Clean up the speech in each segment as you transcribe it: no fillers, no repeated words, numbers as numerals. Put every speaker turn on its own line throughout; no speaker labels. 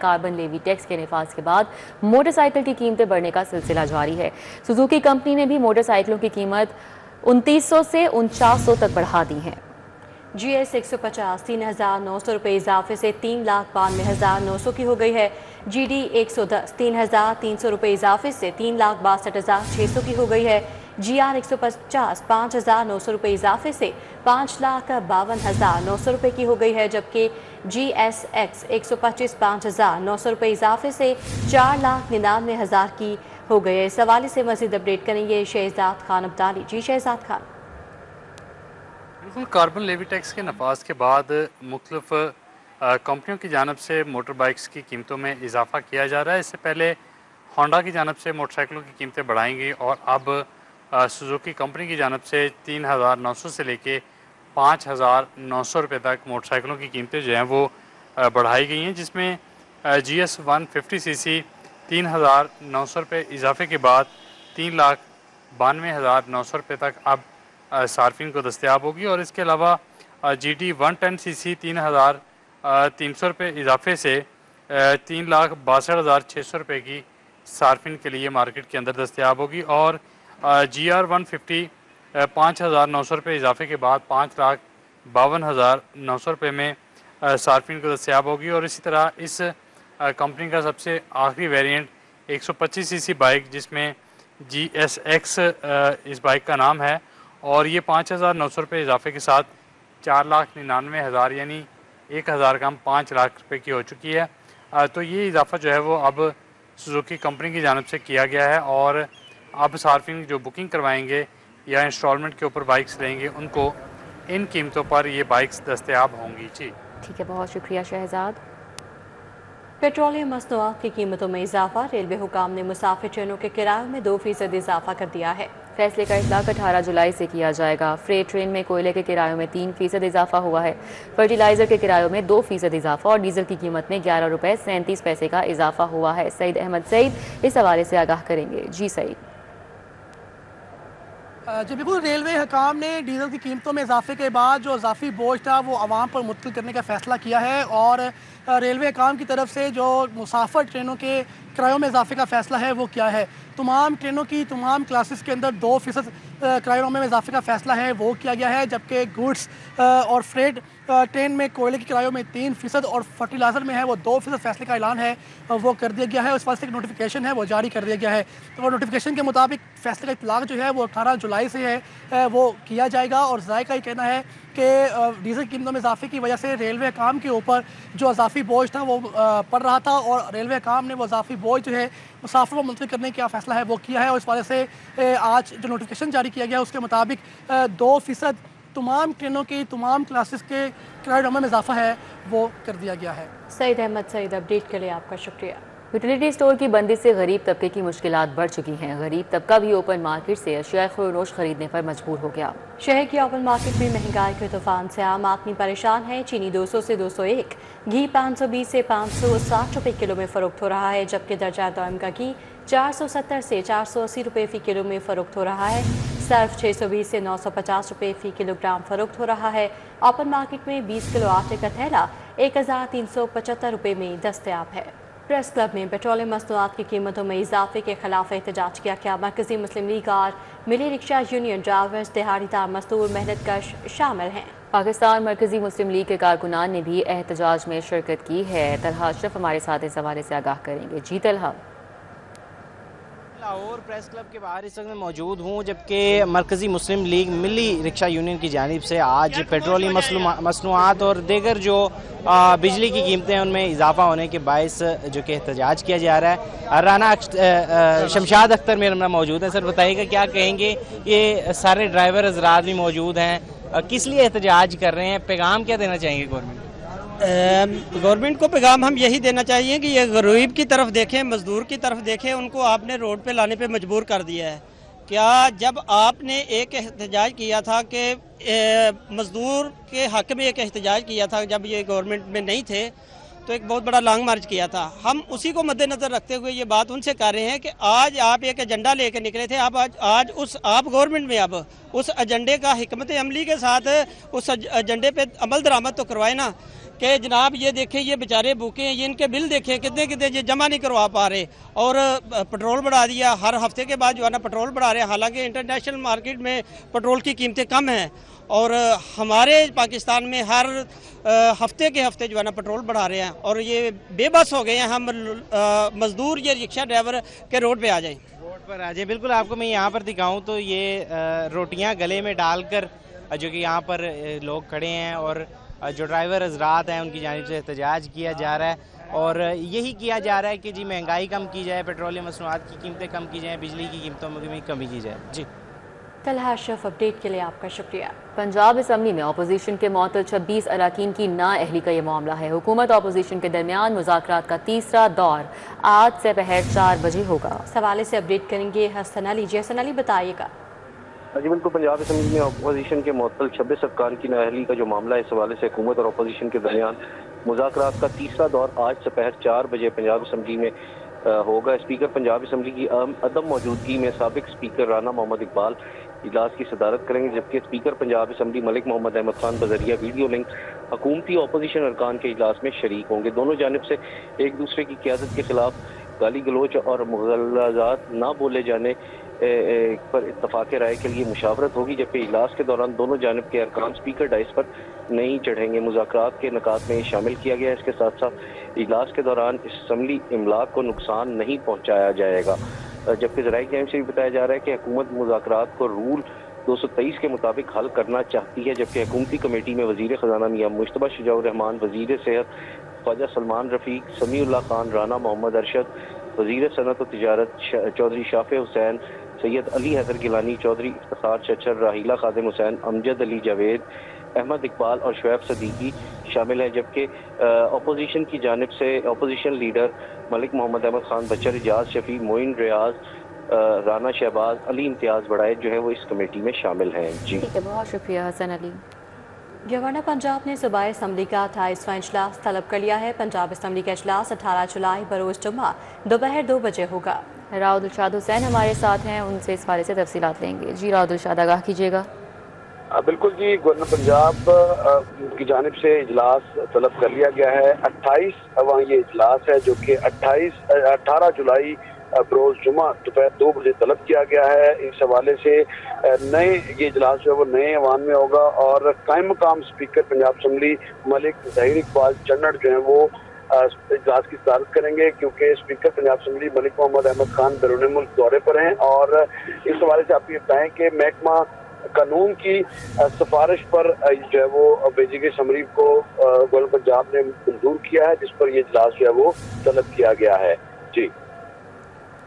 Carbon levy tax के नफाज के बाद मोटरसाइकिल की कीमतें बढ़ने का सिलसिला जारी है। सुजुकी कंपनी ने भी मोटरसाइकिलों की कीमत 2900 से 4900 तक बढ़ा दी है।
GS 150 3,900 रुपये इजाफे से 3,92,900 की हो गई है। GD 110 3,300 रुपये इजाफे से 3,62,600 की हो गई है। GR 150 5,900 रुपये इजाफे से 5,52,900 रुपये की हो गई है, जबकि GSX 125 5,900 रुपये इजाफे से 4,99,000 की हो गई है। इस हवाले से मज़ीद अपडेट करेंगे शहजाद खान अब्दाली। जी शहजाद खान।
बिल्कुल, कार्बन लेवी टैक्स के नफाज के बाद मुख्तलिफ कंपनियों की जानब से मोटर बाइक्स की कीमतों में इजाफा किया जा रहा है। इससे पहले होंडा की जानब से मोटरसाइकिलों की कीमतें बढ़ाई गई और अब सुजुकी कंपनी की जानब से 3,900 से लेके 5,900 रुपये तक मोटरसाइकिलों की कीमतें जो हैं वो बढ़ाई गई हैं, जिसमें GS 150cc 3,900 रुपये इजाफे के बाद 3,92,900 रुपये तक अब सार्फिन को दस्तयाब होगी। और इसके अलावा GT 110cc 3,300 रुपये इजाफे से 3,62,600 रुपये की सार्फिन के लिए मार्केट के अंदर दस्तयाब होगी। और GR 150 5,900 रुपये इजाफे के बाद 5,52,900 रुपये में सार्फिन को दस्तयाब होगी। और इसी तरह इस कंपनी का सबसे आखिरी वेरिएंट 125cc बाइक, जिसमें GSX इस बाइक का नाम है, और ये 5,900 रुपये इजाफे के साथ 4,99,000 यानी 1,000 कम 5 लाख रुपए की हो चुकी है। तो ये इजाफा जो है वो अब सुजुकी कंपनी की जानब से किया गया है और अब सार्फिन जो बुकिंग करवाएंगे या इंस्टॉलमेंट के ऊपर बाइक्स लेंगे उनको इन कीमतों पर ये बाइक्स दस्तयाब होंगी। जी
ठीक है, बहुत शुक्रिया शहजाद।
पेट्रोलियम मसनूआत की कीमतों में इजाफा। रेलवे हुकाम ने मुसाफिर ट्रेनों के किरायों में 2% इजाफा कर दिया है।
फैसले का इतलाक 18 जुलाई से किया जाएगा। फ्रेट ट्रेन में कोयले के किरायों में 3% इजाफा हुआ है। फर्टिलाइजर के किरायों में 2% इजाफा और डीजल की कीमत में 11 रुपये 37 पैसे का इजाफा हुआ है। सईद अहमद सईद इस हवाले से आगाह करेंगे। जी सईद।
जी बिल्कुल, रेलवे हुकाम ने डीजल की कीमतों में इजाफे के बाद जो इजाफी बोझ था वो आवाम पर मुतकिल करने का फ़ैसला किया है और रेलवे हुकाम की तरफ से जो मुसाफिर ट्रेनों के किरायों में इजाफे का फ़ैसला है वो क्या है। तमाम ट्रेनों की तमाम क्लासेस के अंदर 2% किरायों में इजाफे का फ़ैसला है वो किया गया है, जबकि गुड्स और फ्रेट ट्रेन में कोयले के किरायों में 3% और फर्टिलाइज़र में है वो 2% फ़ैसले का ऐलान है वो कर दिया गया है। उस वास्ते एक नोटिफिकेशन है वो जारी कर दिया गया है। तो नोटिफिकेशन के मुताबिक फ़ैसले का इतलाक जो है वो 18 जुलाई से है वो किया जाएगा। और ज़ाय का ये कहना है कि डीजल कीमतों में इजाफे की वजह से रेलवे काम के ऊपर जो इजाफी बोझ था वो पड़ रहा था और रेलवे काम ने वो इजाफी बोझ जो है मुसाफिर को मुंतकिल करने का फ़ैसला है वो किया है। और इस वजह से आज जो नोटिफिकेशन जारी किया गया है उसके मुताबिक 2% तमाम ट्रेनों की तमाम क्लासेस के किराए में इजाफा है वो कर दिया गया है।
सईद अहमद सईद, अपडेट के लिए आपका शुक्रिया।
यूटिलिटी स्टोर की बंदी से गरीब तबके की मुश्किलात बढ़ चुकी हैं। गरीब तबका भी ओपन मार्केट से अशिया ख़ुरोश खरीदने पर मजबूर हो गया।
शहर की ओपन मार्केट में महंगाई के तूफान से आम आदमी परेशान है। चीनी 200 से 201, घी 520 से 560 रुपये किलो में फ़रोख्त हो रहा है, जबकि दर्जा दाम का घी 470 से 480 रुपये फ़ी किलो में फ़रोख्त हो रहा है। सर्फ 620 से 950 रुपये फ़ी किलोग्राम फ़रोख्त हो रहा है। ओपन मार्केट में 20 किलो आटे का थैला 1,375 रुपये में दस्तयाब है। प्रेस क्लब में पेट्रोलियम मसनूआत की कीमतों में इजाफे के खिलाफ एहतजाज किया गया। मरकजी मुस्लिम लीग और मिली रिक्शा यूनियन ड्राइवर्स, दिहाड़ीदार मजदूर, मेहनत कश शामिल हैं।
पाकिस्तान मरकजी मुस्लिम लीग के कारकुनान ने भी एहतजाज में शिरकत की है। तलहा अशरफ हमारे साथ इस हवाले से आगाह करेंगे। जी तलहा।
लाहौर प्रेस क्लब के बाहर इस वक्त मैं मौजूद हूँ, जबकि मरकज़ी मुस्लिम लीग मिली रिक्शा यूनियन की जानिब से आज पेट्रोलियम मसनूआत और दीगर जो बिजली की कीमतें हैं उनमें इजाफा होने के बायस जो कि एहतजाज किया जा रहा है। राना शमशाद अख्तर मेरे में मौजूद हैं। सर बताइएगा क्या कहेंगे, ये सारे ड्राइवर हजरात भी मौजूद हैं, किस लिए एहतजाज कर रहे हैं, पैगाम क्या देना चाहेंगे गवर्नमेंट?
गवर्नमेंट को पैगाम हम यही देना चाहिए कि ये गरीब की तरफ देखें, मजदूर की तरफ देखें। उनको आपने रोड पे लाने पे मजबूर कर दिया है। क्या जब आपने एक एहतजाज किया था कि मजदूर के हक में एक एहतजाज किया था जब ये गवर्नमेंट में नहीं थे, तो एक बहुत बड़ा लॉन्ग मार्च किया था। हम उसी को मद्देनज़र रखते हुए ये बात उनसे कर रहे हैं कि आज आप एक एजेंडा लेकर निकले थे, आज उस आप गवर्नमेंट में अब उस एजेंडे का हिकमत अमली के साथ उस एजेंडे पे अमल दरामद तो करवाए ना, कि जनाब ये देखें ये बेचारे भूखे हैं, ये इनके बिल देखें कितने कितने ये जमा नहीं करवा पा रहे, और पेट्रोल बढ़ा दिया, हर हफ्ते के बाद जो है ना पेट्रोल बढ़ा रहे हैं, हालांकि इंटरनेशनल मार्केट में पेट्रोल की कीमतें कम हैं और हमारे पाकिस्तान में हर हफ्ते के हफ्ते जो है ना पेट्रोल बढ़ा रहे हैं, और ये बेबस हो गए हैं हम मजदूर ये रिक्शा ड्राइवर के रोड पे आ जाएं।
रोड पर आ जाए। बिल्कुल, आपको मैं यहाँ पर दिखाऊं तो ये रोटियाँ गले में डालकर जो कि यहाँ पर लोग खड़े हैं और जो ड्राइवर हजरात हैं उनकी जानिब से एहतजाज किया जा रहा है और यही किया जा रहा है कि जी महंगाई कम की जाए, पेट्रोलियम मसनूआत की कीमतें कम की जाएँ, बिजली की कीमतों में भी कमी की जाए। जी
तलहा अशरफ, अपडेट के लिए आपका शुक्रिया।
पंजाब असम्बली में अपोजिशन के मअतल 26 अरकान की नाअहली का ये मामला है। हुकूमत और अपोजिशन के दरमियान मुज़ाकरात का तीसरा दौर आज से पहर 4 बजे होगा।
इस हवाले से अपडेट करेंगे हसन अली। जी हसन अली, बताइएगा।
जी बिल्कुल, पंजाब असम्बली में अपोजिशन के मअतल 26 अरकान की नाअहली का जो मामला है, इस हवाले से हुकूमत और अपोजिशन के दरमियान मुज़ाकरात का तीसरा दौर आज दोपहर 4 बजे पंजाब असम्बली में होगा। स्पीकर पंजाब असम्बली की अदम मौजूदगी में साबिक स्पीकर राना मोहम्मद इकबाल इजलास की सदारत करेंगे, जबकि स्पीकर पंजाब असम्बली मलिक मोहम्मद अहमद खान बजरिया वीडियो लिंक हुकूमती अपोजिशन अरकान के इजलास में शरीक होंगे। दोनों जानिब से एक दूसरे की क़यादत के खिलाफ गाली गलोच और मुग़ल्लज़ात ना बोले जाने पर इत्तफ़ाक़ राय के लिए मुशावरत होगी, जबकि इजलास के दौरान दोनों जानिब के अरकान स्पीकर डाइस पर नहीं चढ़ेंगे। मुज़ाकरात के निकात में शामिल किया गया है। इसके साथ साथ इजलास के दौरान असम्बली इमलाक को नुकसान नहीं पहुँचाया जाएगा, जबकि ज़राए की जानिब से भी बताया जा रहा है कि हुकूमत मुज़ाकरात को रूल 223 के मुताबिक हल करना चाहती है, जबकि हुकूमती कमेटी में वज़ीर ख़जाना मियां मुश्तबा शुजाउर रहमान, वज़ीर सेहत ख्वाजा सलमान रफ़ीक, समीउल्लाह खान, राना मोहम्मद अरशद, वज़ीर सनत व तिजारत चौधरी शाफ़े हुसैन, सैयद अली हैदर गिलानी, चौधरी इफ्तिखार चचर, राहीला खादिम हुसैन, अमजद अली जावेद, अहमद इकबाल और शुएब सदीकी शामिल हैं, जबकि अपोजिशन की जानिब से अपोजिशन लीडर मलिक मोहम्मद अहमद खान बचर, इजाज शफी, मोइन रियाज, राना शहबाज, अली इम्तियाज़ बड़ाए जो है वो इस कमेटी में शामिल हैं। जी
ठीक है, बहुत शुक्रिया हसन अली।
गवर्नर पंजाब ने सूबाई असम्बली का 28वां इजलास तलब कर लिया है। पंजाब असम्बली का इजलास 18 जुलाई बरोज़ जुम्मा दोपहर 2 बजे होगा।
राउदुलशाद हुसैन हमारे साथ हैं, उनसे इस बारे से तफसीलात लेंगे। जी राउदुलशाद, आगाह कीजिएगा।
बिल्कुल जी, गवर्नर पंजाब की जानिब से इजलास तलब कर लिया गया है। 28वां ये इजलास है जो कि 18 जुलाई बरोज़ जुमा दोपहर 2 बजे तलब किया गया है। इस हवाले से नए ये इजलास जो है वो नए ऐवान में होगा और कायम मकाम स्पीकर पंजाब असम्बली मलिक ज़हीर इकबाल चन्नड़ जो है वो इजलास की सदारत करेंगे, क्योंकि स्पीकर पंजाब असम्बली मलिक मोहम्मद अहमद खान बैरून मुल्क दौरे पर हैं। और इस हवाले से आप ये बताएं कि महकमा कानून की सिफारिश पर जो है वो भेजी गई समरी को गवर्नर पंजाब ने मंजूर किया है, जिस पर ये इजलास जो है वो तलब किया गया है। जी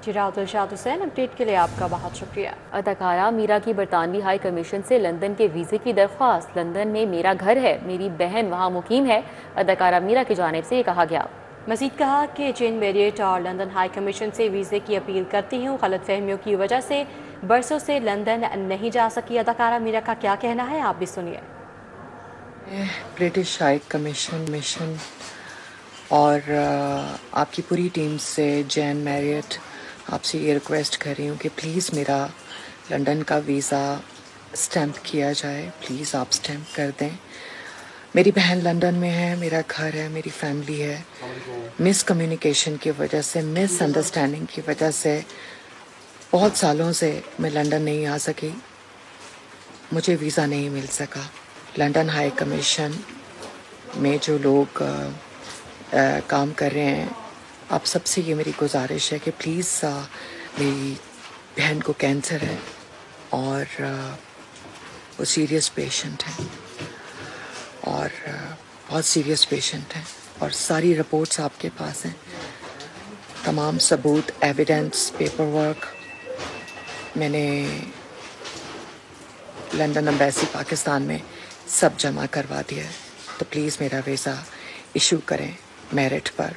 राउदुलशाद हुसैन, अपडेट के लिए आपका बहुत शुक्रिया।
अदाकारा मीरा की बरतानवी हाई कमीशन से लंदन के वीज़े की दरख्वास्त। लंदन में मेरा घर है, मेरी बहन वहाँ मुकीम है, अदाकारा मीरा की जानिब से ये कहा गया।
मजीद कहा कि जेन मेरियट और लंदन हाई कमीशन से वीज़े की अपील करती हूँ, गलत फहमियों की वजह से बरसों से लंदन नहीं जा सकी। अदाकारा मीरा का क्या कहना है, आप भी सुनिए।
ब्रिटिश हाई कमीशन और आपकी पूरी टीम से जेन मैरियट आपसे ये रिक्वेस्ट कर रही हूँ कि प्लीज़ मेरा लंदन का वीज़ा स्टैम्प किया जाए। प्लीज़ आप स्टैम्प कर दें। मेरी बहन लंदन में है, मेरा घर है, मेरी फैमिली है। मिस कम्युनिकेशन की वजह से, मिस अंडरस्टैंडिंग की वजह से बहुत सालों से मैं लंदन नहीं आ सकी, मुझे वीज़ा नहीं मिल सका। लंदन हाई कमीशन में जो लोग काम कर रहे हैं, आप सबसे ये मेरी गुजारिश है कि प्लीज़ मेरी बहन को कैंसर है और वो सीरियस पेशेंट है और बहुत सीरियस पेशेंट है और सारी रिपोर्ट्स आपके पास हैं, तमाम सबूत, एविडेंस, पेपर वर्क मैंने लंदन एम्बेसी पाकिस्तान में सब जमा करवा दिया है। तो प्लीज़ मेरा वीज़ा इशू करें मेरिट पर।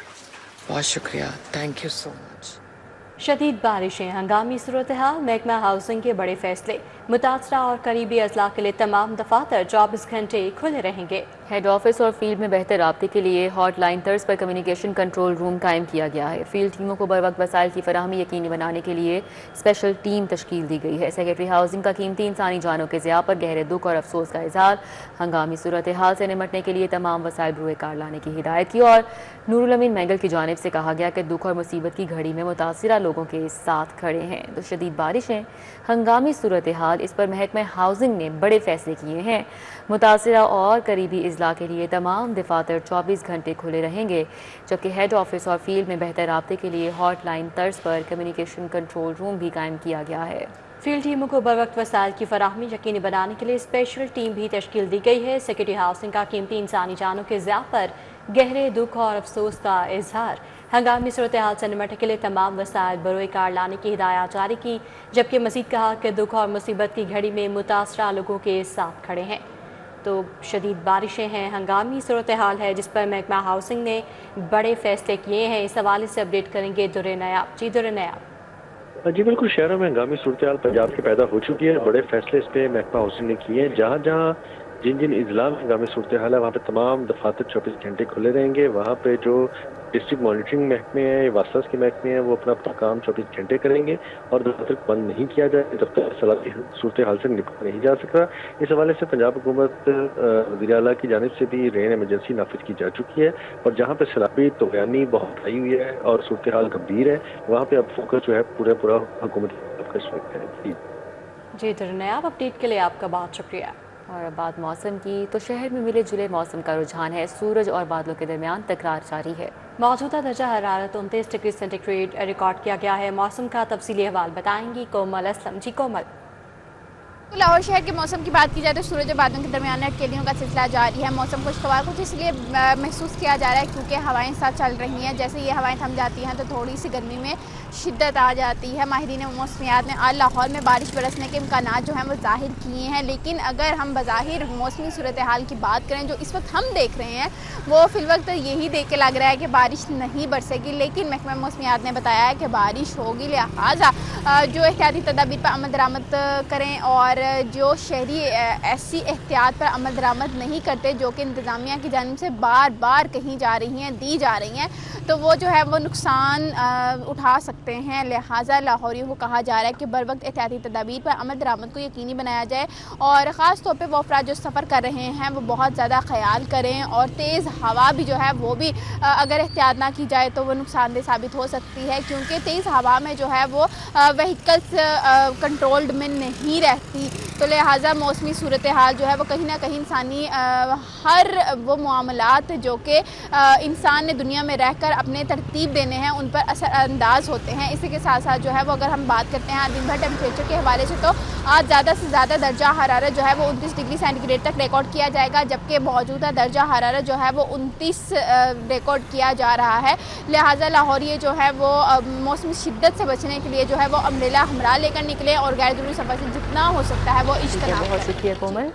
बहुत शुक्रिया, थैंक यू सो मच।
शदीद बारिशें, हंगामी सूरत हाल, महकमा हाउसिंग के बड़े फैसले। मुतासरा और करीबी अजला के लिए तमाम दफातर 24 घंटे खुले रहेंगे।
हेड ऑफिस और फील्ड में बेहतर राब्ते के लिए हॉटलाइन तर्ज पर कम्युनिकेशन कंट्रोल रूम कायम किया गया है। फील्ड टीमों को बर वक्त वसाइल की फराहमी यकीनी बनाने के लिए स्पेशल टीम तश्कील दी गई है। सेक्रेटरी हाउसिंग का कीमती इंसानी जानों के ज़िया पर गहरे दुख और अफसोस का इजहार। हंगामी सूरत हाल से निमटने के लिए तमाम वसाइल बरूए कार लाने की हिदायत की और नूरुल अमीन मैंगल की जानिब से कहा गया कि दुख और मुसीबत की घड़ी में मुतासिरा लोगों के साथ खड़े हैं। तो शदीद बारिशें, हंगामी सूरत हाल, इस पर महकमा हाउसिंग ने बड़े फैसले किए हैं। मुतासिरा और करीबी अजला के लिए तमाम दफातर 24 घंटे खुले रहेंगे, जबकि हेड ऑफिस और फील्ड में बेहतर राब्ते के लिए हॉटलाइन तर्ज पर कम्युनिकेशन कंट्रोल रूम भी कायम किया गया है।
फील्ड टीमों को बर वक्त वसाइल की फराहमी यकीनी बनाने के लिए स्पेशल टीम भी तश्कील दी गई है। सेक्रेटरी हाउसिंग का कीमती इंसानी जानों के ज़िया पर गहरे दुख और अफसोस का इजहार। हंगामी सूरत हाल से निमटने के लिए तमाम वसाइल बरोए कार लाने की हिदायत जारी की, जबकि मजीद कहा कि दुख और मुसीबत की घड़ी में मुतासरा लोगों के साथ खड़े हैं। तो शदीद बारिशें हैं, हंगामी सूरत हाल है, जिस पर महकमा हाउसिंग ने बड़े फैसले किए हैं। इस हवाले से अपडेट करेंगे दुर्रे नयाब। जी दुर्रे नयाब।
जी बिल्कुल, शहरों में हंगामी सूरत हाल पंजाब की पैदा हो चुकी है। बड़े फैसले इस पे महकमा हाउसिंग ने किए हैं। जहाँ जहाँ जिन जिन इजला में हंगामी सूरत हाल है वहाँ पे तमाम दफातर 24 घंटे खुले रहेंगे। वहाँ पे जो डिस्ट्रिक्ट मॉनिटरिंग महकमे हैं, वास्तास के महकमे हैं, वो अपना अपना काम 24 घंटे करेंगे और दफ्तर को बंद नहीं किया जाए जब तक सलाती सूरत हाल से निपटा नहीं जा सकता। इस हवाले से पंजाब हुकूमत वज़ीर आला की जानिब से भी रेन एमरजेंसी नाफिज की जा चुकी है और जहाँ पे सैलाबी तगयानी बहुत आई हुई है और सूरत हाल गंभीर है, वहाँ पे अब फोकस जो है पूरा हुकूमत का इस वक्त है।
जी दुर्नयाब, अपडेट के लिए आपका बहुत शुक्रिया।
और अब बात मौसम की, तो शहर में मिले जुले मौसम का रुझान है। सूरज और बादलों के दरमियान तकरार जारी है।
मौजूदा दर्जा हरारत 29 डिग्री सेंटीग्रेड रिकॉर्ड किया गया है। मौसम का तफसीली हवाल बताएंगी कोमल असलम। जी कोमल।
तो लाहौर शहर के मौसम की बात की जाए तो सूरज और बादलों के दरमियान अटकलियों का सिलसिला जारी है। मौसम खुशगवार कुछ इसलिए महसूस किया जा रहा है क्योंकि हवाएं साथ चल रही हैं। जैसे ये हवाएं थम जाती हैं तो थोड़ी सी गर्मी में शिद्दत आ जाती है। माहिरीन मौसमियात ने आज लाहौर में बारिश बरसने के इम्कानात जो हैं वो जाहिर किए हैं, लेकिन अगर हम बज़ाहिर मौसमी सूरत हाल की बात करें जो इस वक्त हम देख रहे हैं वो फ़िलवक्त यही देख के लग रहा है कि बारिश नहीं बरसेगी। लेकिन महकमा मौसमियात ने बताया है कि बारिश होगी, लिहाजा जो एहतियाती तदाबीर पर अमल दरामद करें और जो शहरी ऐसी एहतियात पर अमल दरामद नहीं करते जो कि इंतज़ामिया की जानिब से बार बार कहीं जा रही हैं, दी जा रही हैं, तो वो जो है वो नुकसान उठा सकते हैं। लिहाजा लाहौरियों को कहा जा रहा है कि बर वक्त एहतियाती तदाबीर पर अमल दरामद को यकीनी बनाया जाए और ख़ास तौर पर वो अफराद जो सफ़र कर रहे हैं वो बहुत ज़्यादा ख्याल करें और तेज़ हवा भी जो है वो भी अगर एहतियात ना की जाए तो वो नुकसानदेह साबित हो सकती है, क्योंकि तेज़ हवा में जो है वो व्हीकल्स कंट्रोल्ड में नहीं रहती। तो लिहाजा मौसमी सूरत हाल जो है वो कहीं ना कहीं इंसानी हर वो मामलात जो कि इंसान ने दुनिया में रहकर अपने तरतीब देने हैं उन पर असरअंदाज होते हैं। इसी के साथ साथ जो है वो अगर हम बात करते हैं दिन भर टेम्परेचर के हवाले से तो आज ज़्यादा से ज़्यादा दर्जा हरारत जो है वो 29 डिग्री सेंटीग्रेड तक रिकॉर्ड किया जाएगा, जबकि मौजूदा दर्जा हरारत जो है वो 29 रिकॉर्ड किया जा रहा है। लिहाजा लाहौरिये जो है वो मौसमी शिद्दत से बचने के लिए जो है वो अम्ब्रेला हमरा लेकर निकले और गैर ज़रूरी सफ़र से जितना हो सकता है वो इज्तनाब करें।
बहुत शुक्रिया कोमल।